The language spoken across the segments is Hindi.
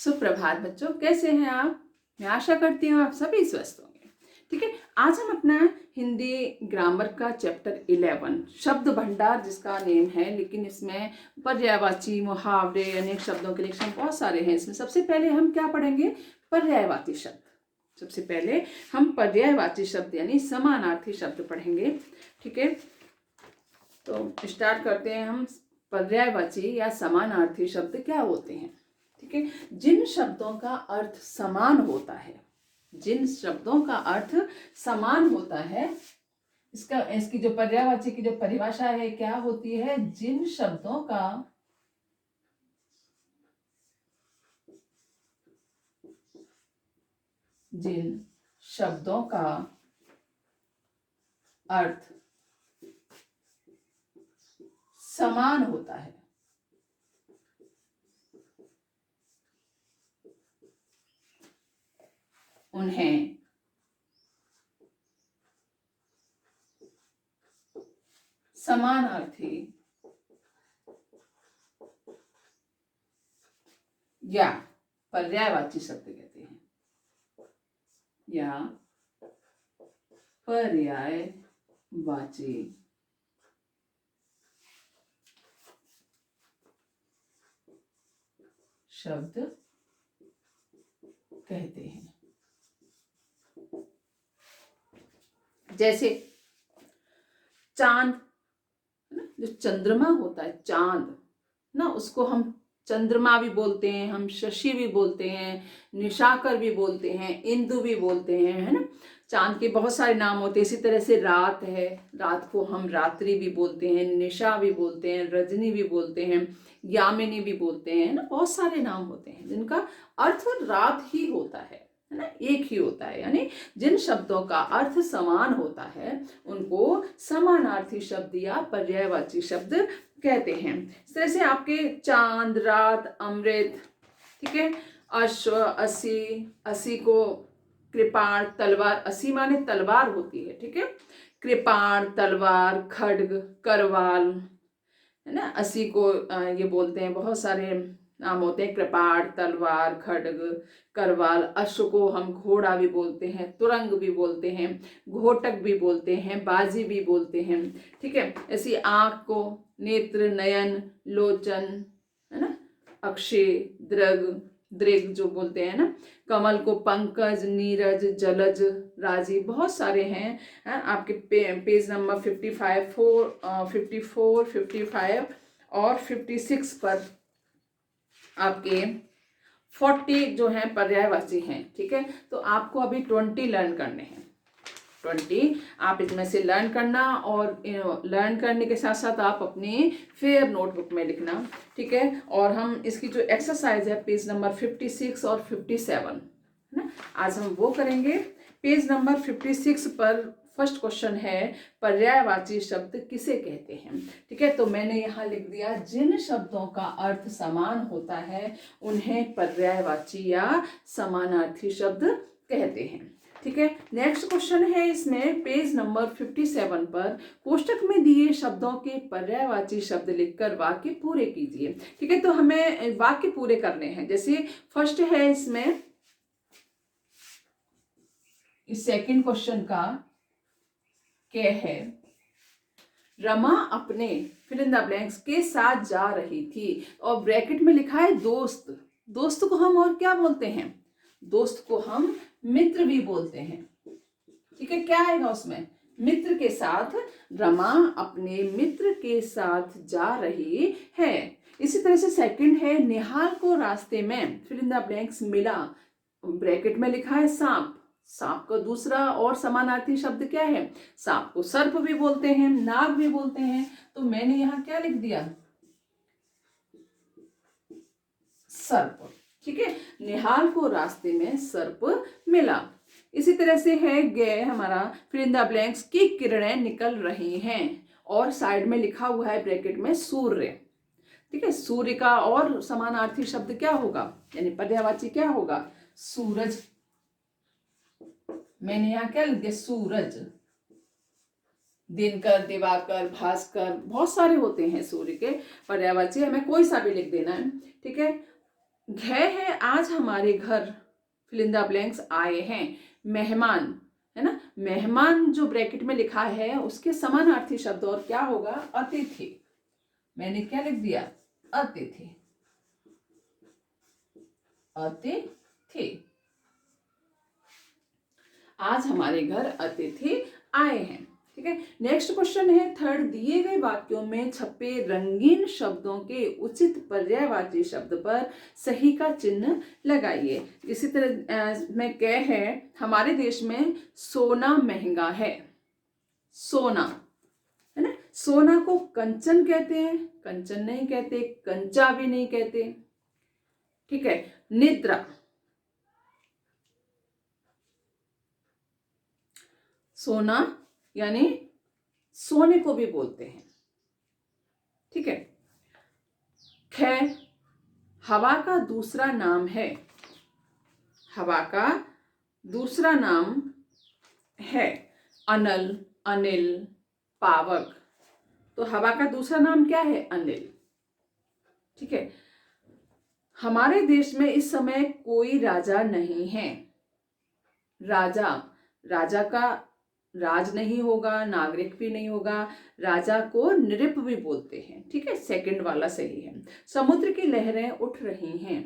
सुप्रभात बच्चों, कैसे हैं आप। मैं आशा करती हूँ आप सभी स्वस्थ होंगे। ठीक है, आज हम अपना हिंदी ग्रामर का चैप्टर 11 शब्द भंडार जिसका नेम है, लेकिन इसमें पर्यायवाची, मुहावरे, अनेक शब्दों के लेक्शन बहुत सारे हैं। इसमें सबसे पहले हम क्या पढ़ेंगे? पर्यायवाची शब्द। सबसे पहले हम पर्यायवाची शब्द यानी समानार्थी शब्द पढ़ेंगे। ठीक है, तो स्टार्ट करते हैं हम। पर्यायवाची या समानार्थी शब्द क्या होते हैं? ठीक है, जिन शब्दों का अर्थ समान होता है, जिन शब्दों का अर्थ समान होता है, इसकी जो पर्यायवाची की जो परिभाषा है क्या होती है? जिन शब्दों का अर्थ समान होता है, उन्हें समानार्थी या पर्यायवाची शब्द कहते हैं, या पर्यायवाची शब्द कहते हैं। जैसे चांद, जो चंद्रमा होता है, चांद ना, उसको हम चंद्रमा भी बोलते हैं, हम शशि भी बोलते हैं, निशाकर भी बोलते हैं, इंदु भी बोलते हैं, है ना। चांद के बहुत सारे नाम होते हैं। इसी तरह से रात है, रात को हम रात्रि भी बोलते हैं, निशा भी बोलते हैं, रजनी भी बोलते हैं, यामिनी भी बोलते हैं, ना। बहुत सारे नाम होते हैं जिनका अर्थ रात ही होता है ना, एक ही होता है। यानी जिन शब्दों का अर्थ समान होता है उनको समानार्थी शब्द या पर्यायवाची शब्द कहते हैं। इस तरह से आपके चांद, रात, अमृत, ठीक है, अश्व, असी, असी को कृपाण, तलवार, असी माने तलवार होती है, ठीक है, कृपाण, तलवार, खड्ग, करवाल, है ना। असी को ये बोलते हैं, बहुत सारे नाम होते हैं, कृपाण, तलवार, खड्ग, करवाल। अश्व को हम घोड़ा भी बोलते हैं, तुरंग भी बोलते हैं, घोटक भी बोलते हैं, बाजी भी बोलते हैं, ठीक है। ऐसी आंख को नेत्र, नयन, लोचन, है ना, अक्षय, दृग, दृग जो बोलते हैं ना। कमल को पंकज, नीरज, जलज, राजी, बहुत सारे हैं। आपके पेज नंबर 55, 54, 55 और 56 पर आपके 40 जो हैं पर्यायवाची हैं। ठीक है, तो आपको अभी 20 लर्न करने हैं। 20 आप इसमें से लर्न करना, और लर्न करने के साथ साथ आप अपनी फेयर नोटबुक में लिखना। ठीक है, और हम इसकी जो एक्सरसाइज है पेज नंबर 56 और 57, है ना, आज हम वो करेंगे। पेज नंबर 56 पर फर्स्ट क्वेश्चन है, पर्यायवाची शब्द किसे कहते हैं। ठीक है, तो मैंने यहाँ लिख दिया, जिन शब्दों का अर्थ समान होता है उन्हें पर्यायवाची या समानार्थी शब्द कहते हैं। ठीक है, नेक्स्ट क्वेश्चन है इसमें पेज नंबर 57 पर, कोष्टक में दिए शब्दों के पर्यायवाची शब्द लिखकर वाक्य पूरे कीजिए। ठीक है, तो हमें वाक्य पूरे करने हैं। जैसे फर्स्ट है इसमें, इस सेकंड क्वेश्चन का क्या है, रमा अपने फिल इन द ब्लैंक्स के साथ जा रही थी, और ब्रैकेट में लिखा है दोस्त। दोस्त को हम और क्या बोलते हैं? दोस्त को हम मित्र भी बोलते हैं। ठीक है, क्या आएगा उसमें? मित्र के साथ, रमा अपने मित्र के साथ जा रही है। इसी तरह से सेकंड है, निहाल को रास्ते में फिल इन द ब्लैंक्स मिला, ब्रैकेट में लिखा है सांप। सांप का दूसरा और समानार्थी शब्द क्या है? सांप को सर्प भी बोलते हैं, नाग भी बोलते हैं। तो मैंने यहां क्या लिख दिया? सर्प। ठीक है, निहाल को रास्ते में सर्प मिला। इसी तरह से है गे हमारा, फिर इन द ब्लैंक्स की किरणें निकल रही हैं, और साइड में लिखा हुआ है ब्रैकेट में सूर्य। ठीक है, सूर्य का और समानार्थी शब्द क्या होगा, यानी पर्यायवाची क्या होगा? सूरज। मैंने यहाँ क्या लिख दिया? सूरज। दिनकर, दिवाकर, भास्कर, बहुत सारे होते हैं सूर्य के पर्यायवाची, हमें कोई सा भी लिख देना है। ठीक है, घे है आज हमारे घर, फिल इन द ब्लैंक्स आए हैं। मेहमान है ना, मेहमान जो ब्रैकेट में लिखा है उसके समानार्थी शब्द और क्या होगा, अतिथि। मैंने क्या लिख दिया, अतिथि, अतिथि। आज हमारे घर अतिथि आए हैं। ठीक है, नेक्स्ट क्वेश्चन है थर्ड, दिए गए वाक्यों में छपे रंगीन शब्दों के उचित पर्यायवाची शब्द पर सही का चिन्ह लगाइए। इसी तरह में क्या है, हमारे देश में सोना महंगा है, सोना है ना, सोना को कंचन कहते हैं, कंचन नहीं कहते, कंचा भी नहीं कहते। ठीक है, निद्रा, सोना यानी सोने को भी बोलते हैं। ठीक है, खैर हवा का दूसरा नाम है, हवा का दूसरा नाम है अनल, अनिल, पावक। तो हवा का दूसरा नाम क्या है, अनिल। ठीक है, हमारे देश में इस समय कोई राजा नहीं है। राजा, राजा का राज नहीं होगा, नागरिक भी नहीं होगा, राजा को नृप भी बोलते हैं। ठीक है, सेकंड वाला सही है। समुद्र की लहरें उठ रही हैं,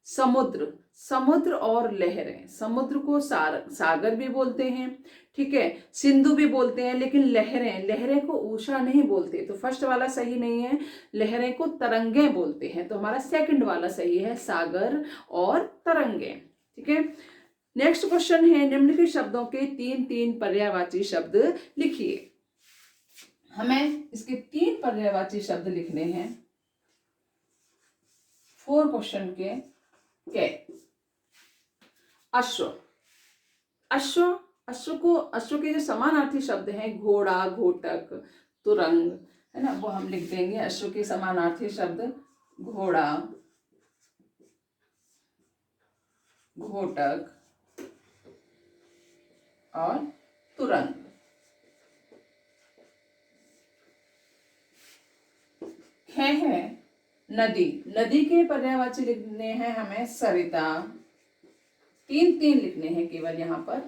समुद्र, समुद्र और लहरें, समुद्र को सागर भी बोलते हैं। ठीक है, सिंधु भी बोलते हैं, लेकिन लहरें, लहरें को ऊषा नहीं बोलते, तो फर्स्ट वाला सही नहीं है। लहरें को तरंगे बोलते हैं, तो हमारा सेकंड वाला सही है, सागर और तरंगे। ठीक है, नेक्स्ट क्वेश्चन है निम्नलिखित शब्दों के तीन तीन पर्यायवाची शब्द लिखिए। हमें इसके तीन पर्यायवाची शब्द लिखने हैं 4 क्वेश्चन के। अश्व, अश्व, अश्व के जो समानार्थी शब्द हैं घोड़ा, घोटक, तुरंग, है ना, वो हम लिख देंगे। अश्व के समानार्थी शब्द घोड़ा, घोटक और तुरंग। है नदी, नदी के पर्यायवाची लिखने हैं हमें सरिता, तीन तीन लिखने हैं केवल यहां पर,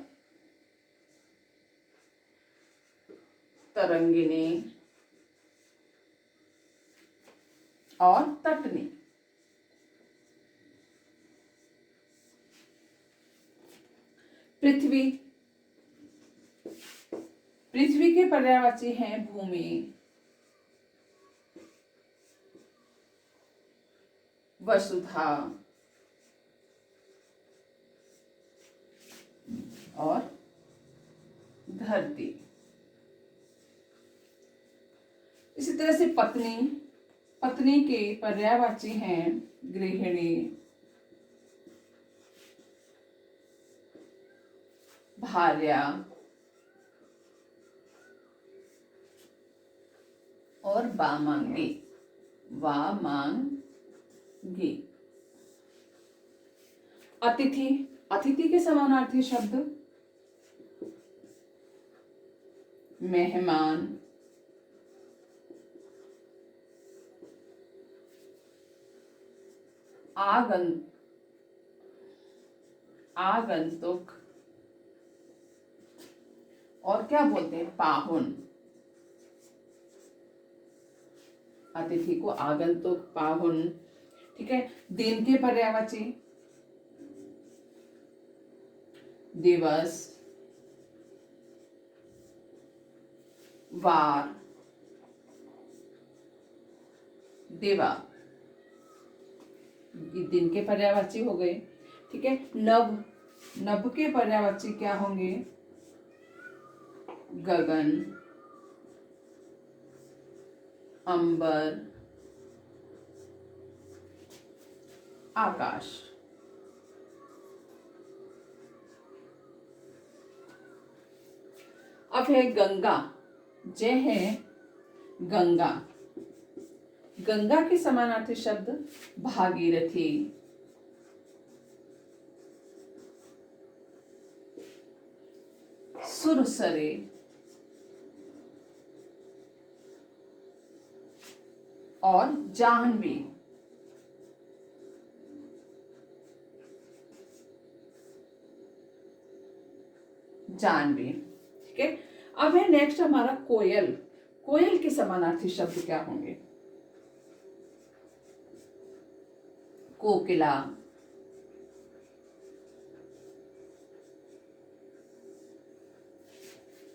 तरंगिनी और तटनी। पृथ्वी, पृथ्वी के पर्यायवाची हैं भूमि, वसुधा और धरती। इसी तरह से पत्नी, पत्नी के पर्यायवाची हैं गृहिणी, भार्या और वामांगी, वामांगी। अतिथि, अतिथि के समानार्थी शब्द मेहमान, आगंतुक और क्या बोलते हैं, पाहुन। अतिथि को आगंतुक, पाहुन। ठीक है, दिन के पर्यायवाची दिवस, वार, देवा, दिन के पर्यायवाची हो गए। ठीक है, नभ, नभ के पर्यायवाची क्या होंगे, गगन, अंबर, आकाश। अब है गंगा, जय है गंगा, गंगा के समानार्थी शब्द भागीरथी, सुरसरे और जाह्नवी। जानवी। ठीक है, अब है नेक्स्ट हमारा कोयल। कोयल के समानार्थी शब्द क्या होंगे? कोकिला,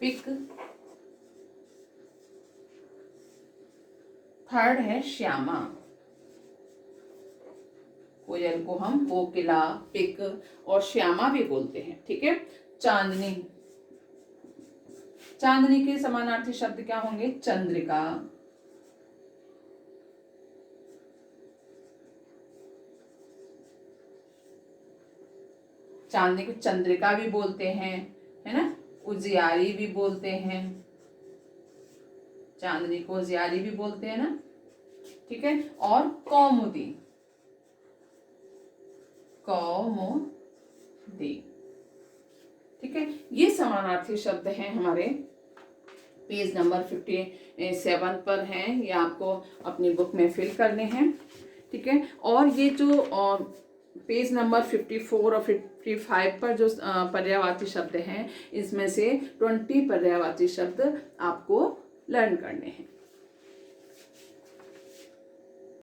पिक, थर्ड है श्यामा। कोयल को हम कोकिला, पिक और श्यामा भी बोलते हैं। ठीक है, चांदनी, चांदनी के समानार्थी शब्द क्या होंगे? चंद्रिका, चांदनी को चंद्रिका भी बोलते हैं, है ना, उजियारी भी बोलते हैं, चांदनी को उजियारी भी बोलते हैं ना। ठीक है, और कौमुदी, कौमुदी। ठीक है, ये समानार्थी शब्द हैं हमारे पेज नंबर 57 पर हैं, ये आपको अपनी बुक में फिल करने हैं। ठीक है, और ये जो पेज नंबर 54 और 55 पर जो पर्यायवाची शब्द हैं, इसमें से 20 पर्यायवाची शब्द आपको लर्न करने हैं।